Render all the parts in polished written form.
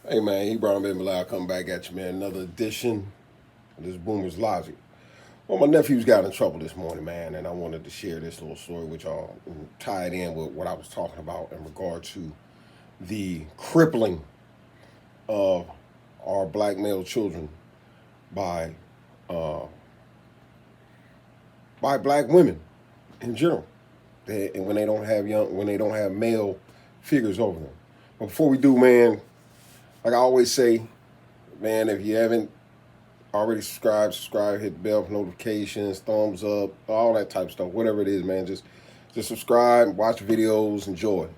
Hey man, he Brown Baby Loud coming back at you, man. Another edition of this Boomer's Logic. Well, my nephews got in trouble this morning, man, and I wanted to share this little story with y'all and tie it in with what I was talking about in regard to the crippling of our black male children by uh, by black women in general. And when they don't have male figures over them. But before we do, man, like I always say, man, if you haven't already subscribe, hit the bell for notifications, thumbs up, all that type of stuff, whatever it is, man. Just subscribe, watch videos, enjoy.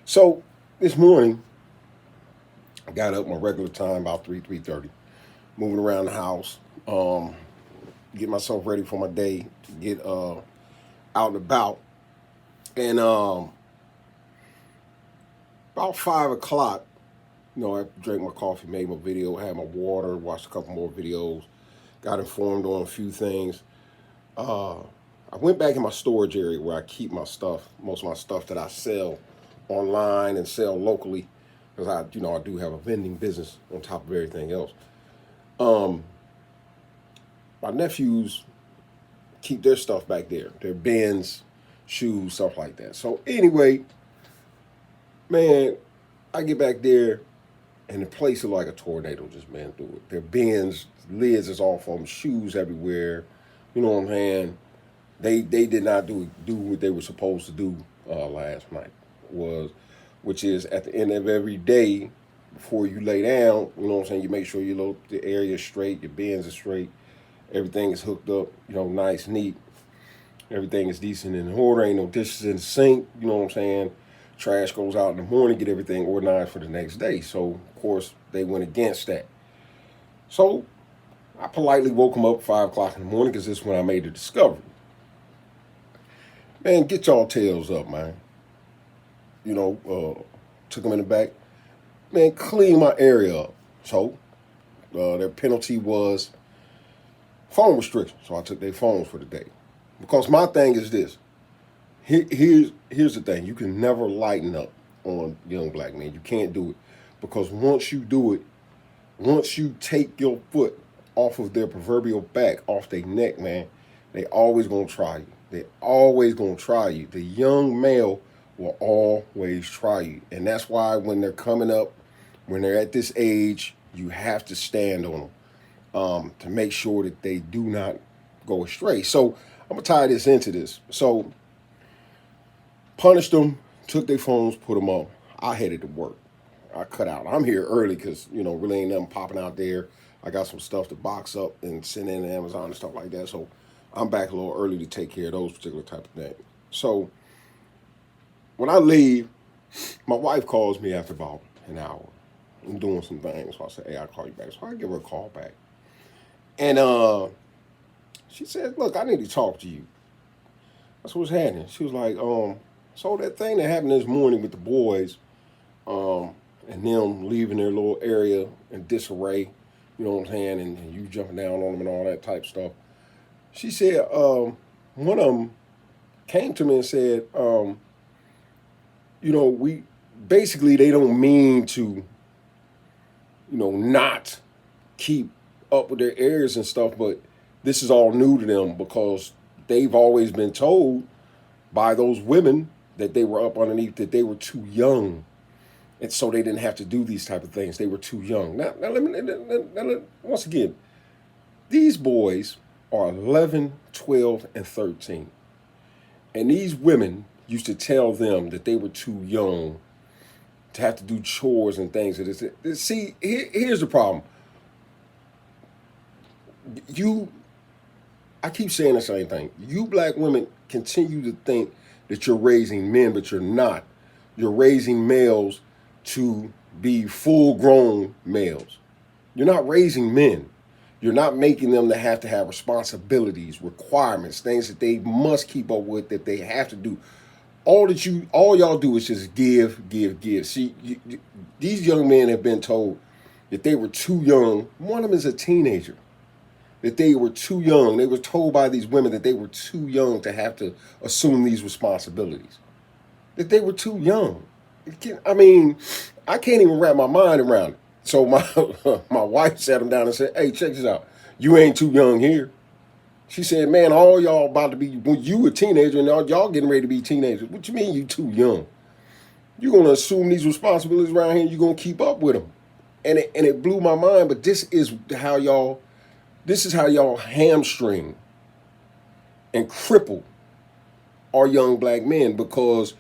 So this morning, I got up my regular time about 3:30, moving around the house, get myself ready for my day, get out and about, and about 5 o'clock. I drank my coffee, made my video, had my water, watched a couple more videos, got informed on a few things. Uh, I went back in my storage area where I keep my stuff, most of my stuff that I sell online and sell locally, because I do have a vending business on top of everything else. Um, my nephews keep their stuff back there, their bins, shoes, stuff like that. So anyway, man, I get back there and the place is like a tornado just ran through it. Their bins, lids is off of them, shoes everywhere. You know what I'm saying? They did not do what they were supposed to do last night. Was which is at the end of every day before you lay down. You know what I'm saying? You make sure the area is straight, your bins are straight, everything is hooked up. Nice, neat. Everything is decent in order. Ain't no dishes in the sink. You know what I'm saying? Trash goes out in the morning, get everything organized for the next day. So, of course, they went against that. So, I politely woke them up at 5 o'clock in the morning because this is when I made the discovery. Man, get y'all tails up, man. Took them in the back. Man, clean my area up. So, their penalty was phone restriction. So, I took their phones for the day. Because my thing is this. Here's the thing. You can never lighten up on young black men. You can't do it. Because once you do it, once you take your foot off of their proverbial back, off their neck, man, they always gonna try you. They always gonna try you. The young male will always try you. And that's why when they're coming up, when they're at this age, you have to stand on them to make sure that they do not go astray. So I'm gonna tie this into this. So punished them, took their phones, put them on. I headed to work. I cut out. I'm here early because, really ain't nothing popping out there. I got some stuff to box up and send in to Amazon and stuff like that. So I'm back a little early to take care of those particular type of things. So when I leave, my wife calls me after about an hour. I'm doing some things. So I say, hey, I'll call you back. So I give her a call back. And she said, look, I need to talk to you. That's what's happening. She was like, so that thing that happened this morning with the boys, and them leaving their little area in disarray, you know what I'm saying, and you jumping down on them and all that type stuff. She said, one of them came to me and said, we basically they don't mean to, not keep up with their errors and stuff, but this is all new to them because they've always been told by those women that they were up underneath that they were too young, and so they didn't have to do these type of things. They were too young. Once again, these boys are 11, 12, and 13, and these women used to tell them that they were too young to have to do chores and things. See, here's the problem. I keep saying the same thing. You black women continue to think that you're raising men, but you're not. You're raising males to be full grown males. You're not raising men. You're not making them to have responsibilities, requirements, things that they must keep up with, that they have to do. All y'all do is just give, give, give. See, these young men have been told that they were too young. One of them is a teenager. That they were too young. They were told by these women that they were too young to have to assume these responsibilities. That they were too young. I can't even wrap my mind around it. So my my wife sat him down and said, "Hey, check this out. You ain't too young here." She said, "Man, all y'all about to be when you a teenager and y'all getting ready to be teenagers. What you mean you too young? You're gonna assume these responsibilities around here. And you're gonna keep up with them." And it blew my mind. But this is how y'all hamstring and cripple our young black men, because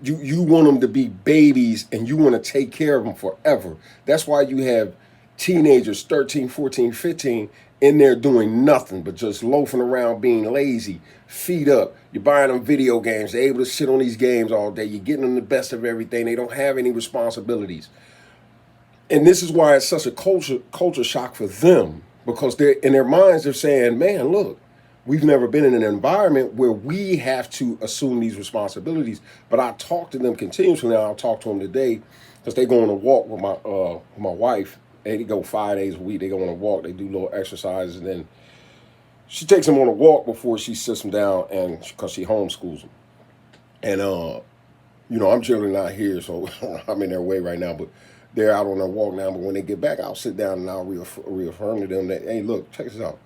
you want them to be babies and you want to take care of them forever. That's why you have teenagers 13, 14, 15 in there doing nothing but just loafing around, being lazy, feet up. You're buying them video games. They're able to sit on these games all day. You're getting them the best of everything. They don't have any responsibilities. And this is why it's such a culture shock for them, because they're in their minds they're saying, "Man, look, we've never been in an environment where we have to assume these responsibilities." But I talk to them continuously. Now I'll talk to them today because they go on a walk with my wife. They go 5 days a week. They go on a walk. They do little exercises, and then she takes them on a walk before she sits them down, and because she homeschools them. And I'm generally not here, so I'm in their way right now. But they're out on a walk now. But when they get back, I'll sit down and I'll reaffirm to them that, hey, look, check this out.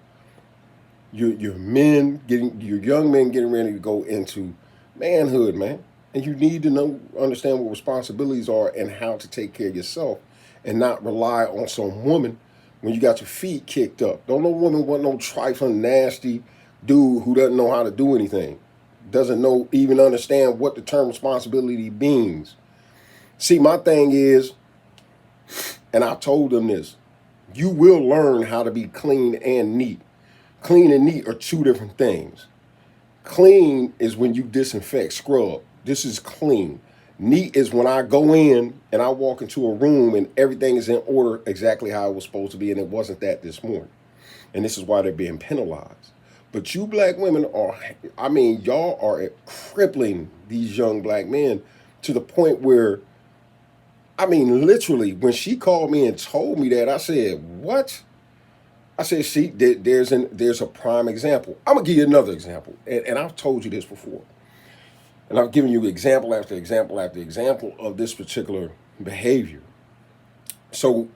Your young men getting ready to go into manhood, man, and you need to understand what responsibilities are and how to take care of yourself, and not rely on some woman when you got your feet kicked up. Don't no woman want no trifling, nasty dude who doesn't know how to do anything, doesn't know even understand what the term responsibility means. See, my thing is, and I told them this, you will learn how to be clean and neat. Clean and neat are two different things. Clean is when you disinfect, scrub. This is clean. Neat is when I go in and I walk into a room and everything is in order exactly how it was supposed to be, and it wasn't that this morning. And this is why they're being penalized. But you black women y'all are crippling these young black men to the point where, literally, when she called me and told me that, I said, "What?" I said, "See, there's a prime example." I'm gonna give you another example, and I've told you this before, and I've given you example after example after example of this particular behavior. So,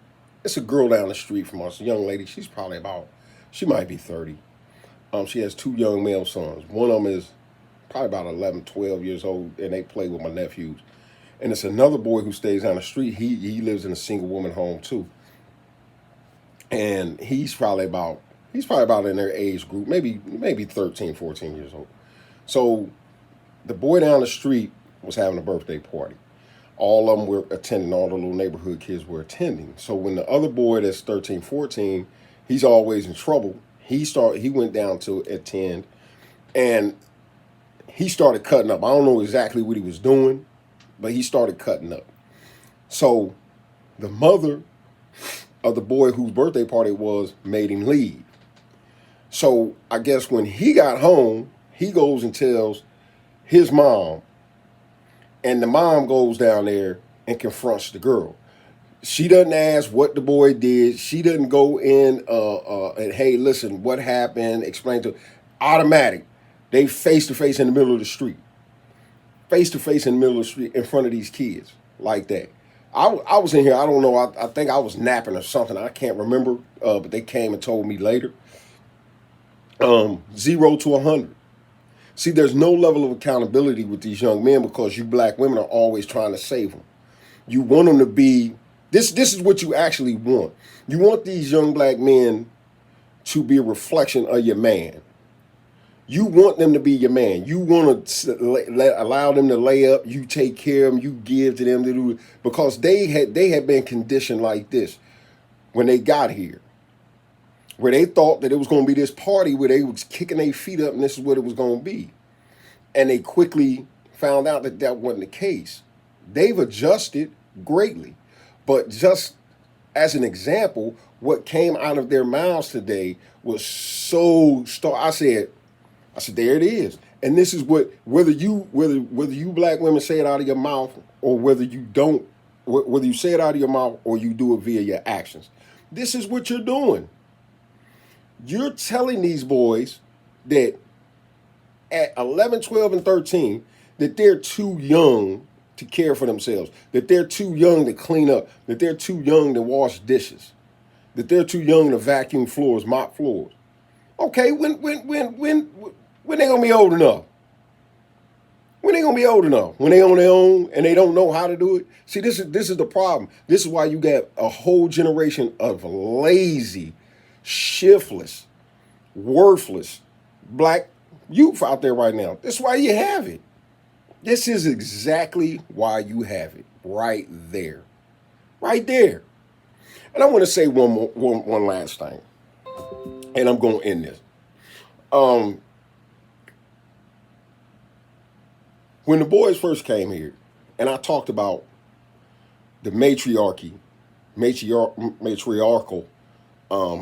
it's a girl down the street from us, a young lady. She might be 30. She has two young male sons. One of them is probably about 11, 12 years old, and they play with my nephews. And it's another boy who stays down the street. He lives in a single woman home too. And he's probably about in their age group, maybe 13, 14 years old. So the boy down the street was having a birthday party. All of them were attending, all the little neighborhood kids were attending. So when the other boy that's 13, 14, he's always in trouble. He went down to attend, and he started cutting up. I don't know exactly what he was doing, but he started cutting up. So the mother of the boy whose birthday party was made him leave. So I guess when he got home, he goes and tells his mom, and the mom goes down there and confronts the girl. She doesn't ask what the boy did. She doesn't go in and, hey, listen, what happened? Explain to her. Automatic. They face to face in the middle of the street. Face to face in the middle of the street in front of these kids like that. I was in here, I don't know, I think I was napping or something. I can't remember, but they came and told me later. 0 to 100. See, there's no level of accountability with these young men because you black women are always trying to save them. You want them to be, this is what you actually want. You want these young black men to be a reflection of your man. You want them to be your man. You want to allow them to lay up. You take care of them. You give to them to do, because they had been conditioned like this when they got here, where they thought that it was going to be this party where they was kicking their feet up and this is what it was going to be, and they quickly found out that that wasn't the case. They've adjusted greatly, but just as an example, what came out of their mouths today was so I said, there it is. And this is what, whether you black women say it out of your mouth or whether you don't, whether you say it out of your mouth or you do it via your actions, this is what you're doing. You're telling these boys that at 11, 12, and 13, that they're too young to care for themselves, that they're too young to clean up, that they're too young to wash dishes, that they're too young to vacuum floors, mop floors. Okay, when they gonna be old enough? When they gonna be old enough? When they on their own and they don't know how to do it? See, this is the problem. This is why you got a whole generation of lazy, shiftless, worthless black youth out there right now. That's why you have it. This is exactly why you have it. Right there. Right there. And I want to say one last thing. And I'm going to end this. When the boys first came here, and I talked about the matriarchal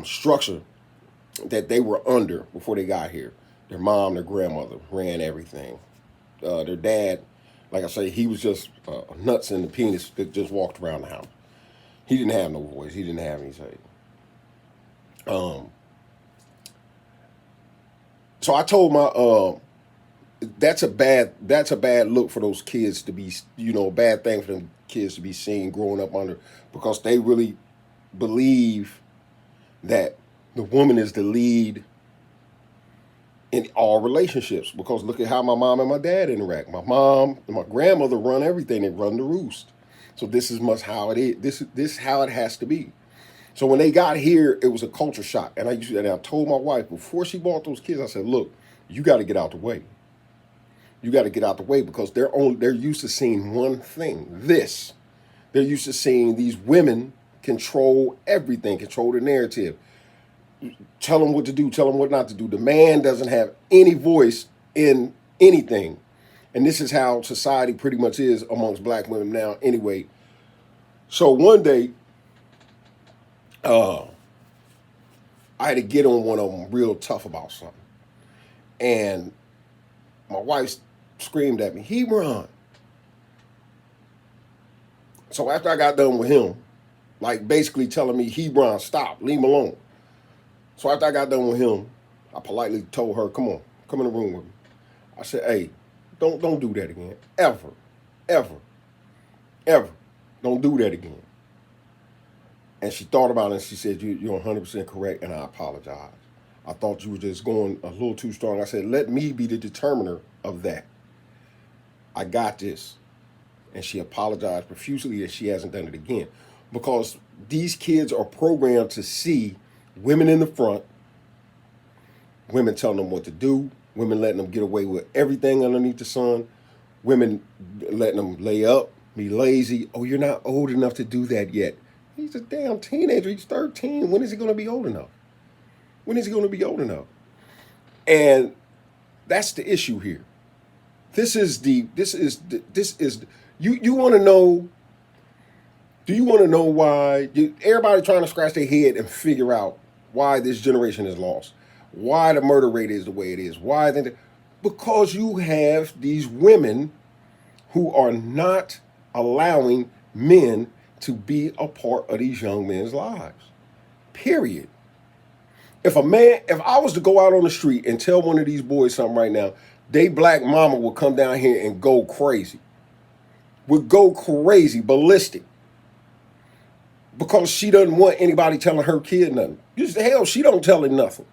structure that they were under before they got here. Their mom, their grandmother ran everything. Their dad, like I say, he was just nuts in the penis that just walked around the house. He didn't have no voice. He didn't have any say. So I told my that's a bad look for those kids to be, a bad thing for them kids to be seen growing up under, because they really believe that the woman is the lead in all relationships. Because look at how my mom and my dad interact. My mom and my grandmother run everything. They run the roost. So this is much how it is. This is how it has to be. So when they got here, it was a culture shock. And I told my wife before she bought those kids, I said, look, you got to get out the way. You got to get out the way, because they're used to seeing one thing, this. They're used to seeing these women control everything, control the narrative. Tell them what to do, tell them what not to do. The man doesn't have any voice in anything. And this is how society pretty much is amongst black women now anyway. So one day, I had to get on one of them real tough about something. And my wife screamed at me, Hebron. So after I got done with him, like basically telling me, Hebron, stop, leave him alone. So after I got done with him, I politely told her, come in the room with me. I said, hey, don't do that again. Ever. Don't do that again. And she thought about it and she said, you're 100% correct, and I apologize. I thought you were just going a little too strong. I said, let me be the determiner of that. I got this. And she apologized profusely that she hasn't done it again. Because these kids are programmed to see women in the front, women telling them what to do, women letting them get away with everything underneath the sun, women letting them lay up, be lazy. Oh, you're not old enough to do that yet. He's a damn teenager. He's 13. When is he going to be old enough? When is he going to be old enough? And that's the issue here. You want to know, do you want to know why? Everybody trying to scratch their head and figure out why this generation is lost. Why the murder rate is the way it is. Because you have these women who are not allowing men to be a part of these young men's lives. Period. If I was to go out on the street and tell one of these boys something right now, they black mama would come down here and go crazy. Would go crazy, ballistic. Because she doesn't want anybody telling her kid nothing. Hell, she don't tell him nothing.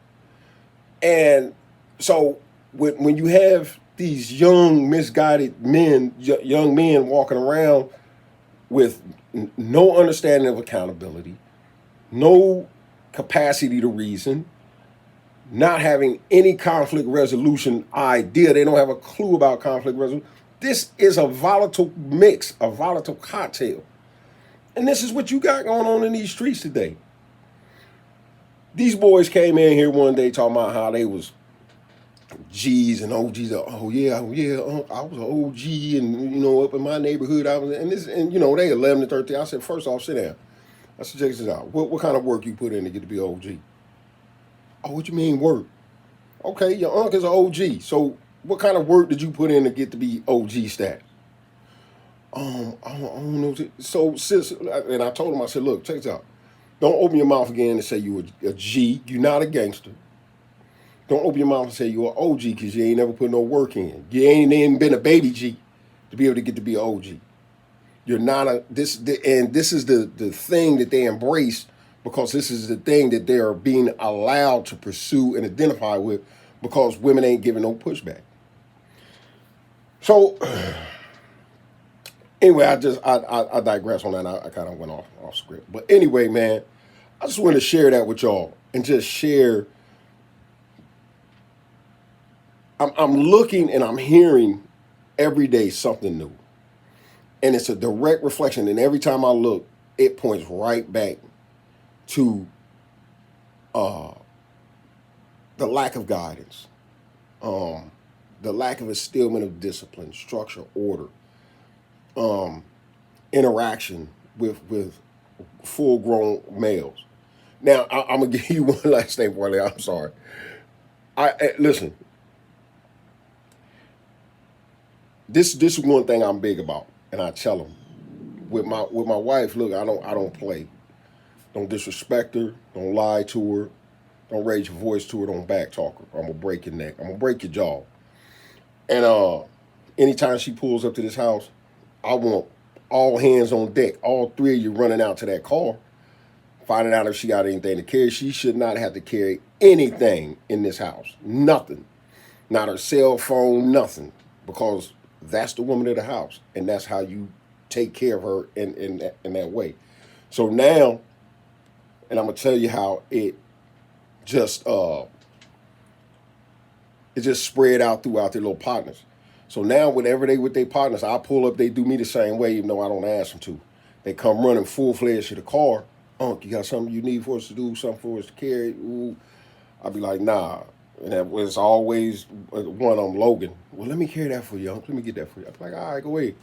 And so when you have these young, misguided men, young men walking around with no understanding of accountability, no capacity to reason, not having any conflict resolution idea. They don't have a clue about conflict resolution. This is a volatile mix, a volatile cocktail. And this is what you got going on in these streets today. These boys came in here one day talking about how they was G's and OGs. Oh yeah, I was an OG, and up in my neighborhood I was, and they 11 and 13. I said, first off, sit down. I said, check this out. What kind of work you put in to get to be OG? Oh, what you mean work? Okay, your uncle's an OG. So what kind of work did you put in to get to be OG status? I don't know. So sis, and I told him, I said, look, check this out. Don't open your mouth again and say you a G. You're not a gangster. Don't open your mouth and say you're an OG because you ain't never put no work in. You ain't even been a baby G to be able to get to be an OG. You're not a and this is the thing that they embrace because this is the thing that they are being allowed to pursue and identify with because women ain't giving no pushback. So anyway, I digress on that. I kind of went off script, but anyway, man, I just want to share that with y'all and just share. I'm looking and I'm hearing every day something new, and it's a direct reflection. And every time I look, it points right back to uh, the lack of guidance, the lack of instillment of discipline, structure, order, interaction with full grown males. Now I'm gonna give you one last thing, Wally. I'm sorry. Listen. This is one thing I'm big about, and I tell them with my wife. Look, I don't play. Don't disrespect her. Don't lie to her. Don't raise your voice to her. Don't backtalk her. I'm gonna break your neck. I'm gonna break your jaw. And anytime she pulls up to this house, I want all hands on deck. All three of you running out to that car, finding out if she got anything to carry. She should not have to carry anything in this house. Nothing. Not her cell phone. Nothing. Because that's the woman of the house, and that's how you take care of her in that way. So now, and I'm gonna tell you how just it just spread out throughout their little partners. So now, whenever they with their partners, I pull up, they do me the same way, even though I don't ask them to. They come running full fledged to the car. Unc, you got something you need for us to do, something for us to carry? Ooh. I'll be like, nah. And that was always one of them, Logan. Well, let me carry that for you, Unc. Let me get that for you. I'm like, all right, go ahead.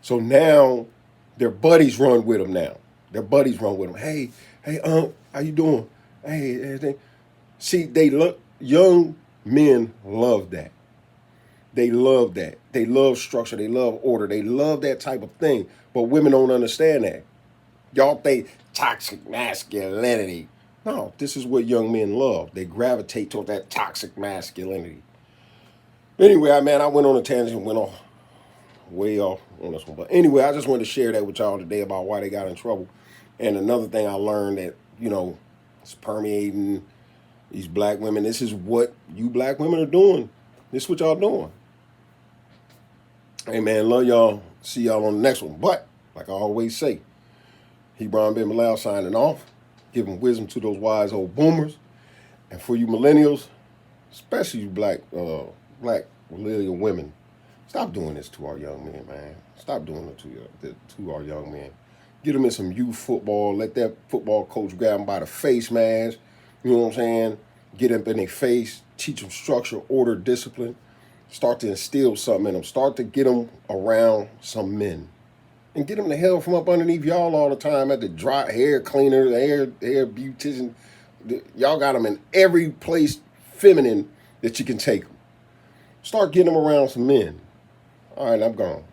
So now their buddies run with them now. Their buddies run with them. Hey, Unc, how you doing? Hey, everything. See, they look, young men love that. They love that. They love structure. They love order. They love that type of thing. But women don't understand that. Y'all think toxic masculinity. No, this is what young men love. They gravitate toward that toxic masculinity. Anyway, I went on a tangent, went off, way off on this one. But anyway, I just wanted to share that with y'all today about why they got in trouble. And another thing I learned that, it's permeating these black women. This is what you black women are doing. This is what y'all doing. Hey, man, love y'all. See y'all on the next one. But, like I always say, Hebron Ben Bilal signing off. Giving wisdom to those wise old boomers. And for you millennials, especially you black millennial women, stop doing this to our young men, man. Stop doing it to our young men. Get them in some youth football. Let that football coach grab them by the face mask. You know what I'm saying? Get them in their face. Teach them structure, order, discipline. Start to instill something in them. Start to get them around some men. And get them the hell from up underneath y'all all the time at the dry hair cleaner, hair beautician. Y'all got them in every place feminine that you can take them. Start getting them around some men. All right, I'm gone.